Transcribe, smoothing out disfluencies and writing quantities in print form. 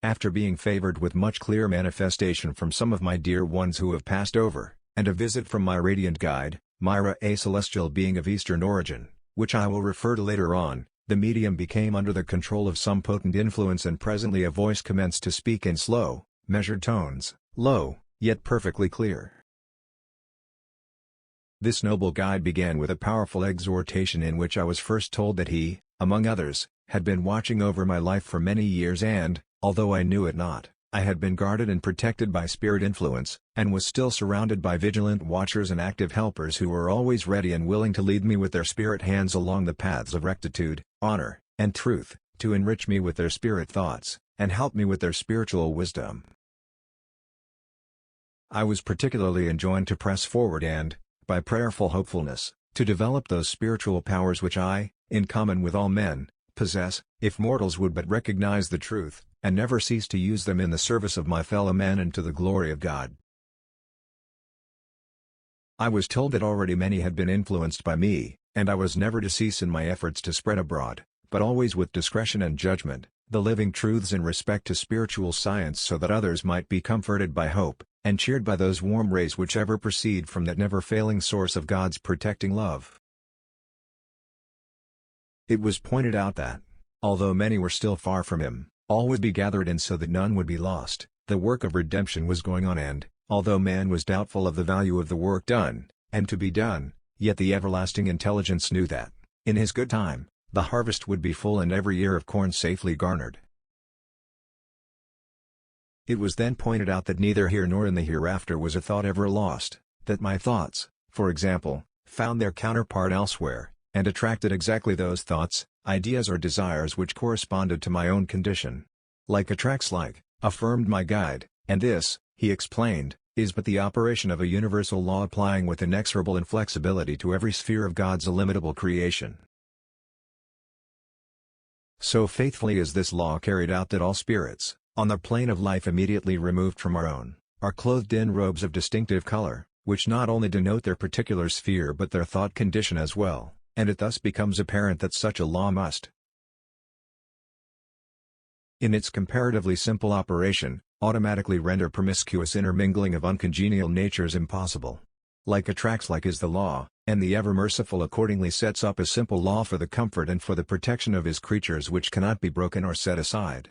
after being favored with much clear manifestation from some of my dear ones who have passed over, and a visit from my radiant guide, Maira, a celestial being of Eastern origin, which I will refer to later on, the medium became under the control of some potent influence, and presently a voice commenced to speak in slow, measured tones, low, yet perfectly clear. This noble guide began with a powerful exhortation in which I was first told that he, among others, had been watching over my life for many years and, although I knew it not, I had been guarded and protected by spirit influence, and was still surrounded by vigilant watchers and active helpers who were always ready and willing to lead me with their spirit hands along the paths of rectitude, honor, and truth, to enrich me with their spirit thoughts, and help me with their spiritual wisdom. I was particularly enjoined to press forward and, by prayerful hopefulness, to develop those spiritual powers which I, in common with all men, possess, if mortals would but recognize the truth, and never cease to use them in the service of my fellow men and to the glory of God. I was told that already many had been influenced by me, and I was never to cease in my efforts to spread abroad, but always with discretion and judgment, the living truths in respect to spiritual science, so that others might be comforted by hope, and cheered by those warm rays which ever proceed from that never-failing source of God's protecting love. It was pointed out that, although many were still far from Him, all would be gathered in so that none would be lost. The work of redemption was going on, and, although man was doubtful of the value of the work done, and to be done, yet the everlasting intelligence knew that, in His good time, the harvest would be full and every ear of corn safely garnered. It was then pointed out that neither here nor in the hereafter was a thought ever lost, that my thoughts, for example, found their counterpart elsewhere, and attracted exactly those thoughts, ideas or desires which corresponded to my own condition. Like attracts like, affirmed my guide, and this, he explained, is but the operation of a universal law applying with inexorable inflexibility to every sphere of God's illimitable creation. So faithfully is this law carried out that all spirits, on the plane of life immediately removed from our own, are clothed in robes of distinctive color, which not only denote their particular sphere but their thought condition as well, and it thus becomes apparent that such a law must, in its comparatively simple operation, automatically render promiscuous intermingling of uncongenial natures impossible. Like attracts like is the law, and the ever-merciful accordingly sets up a simple law for the comfort and for the protection of His creatures which cannot be broken or set aside.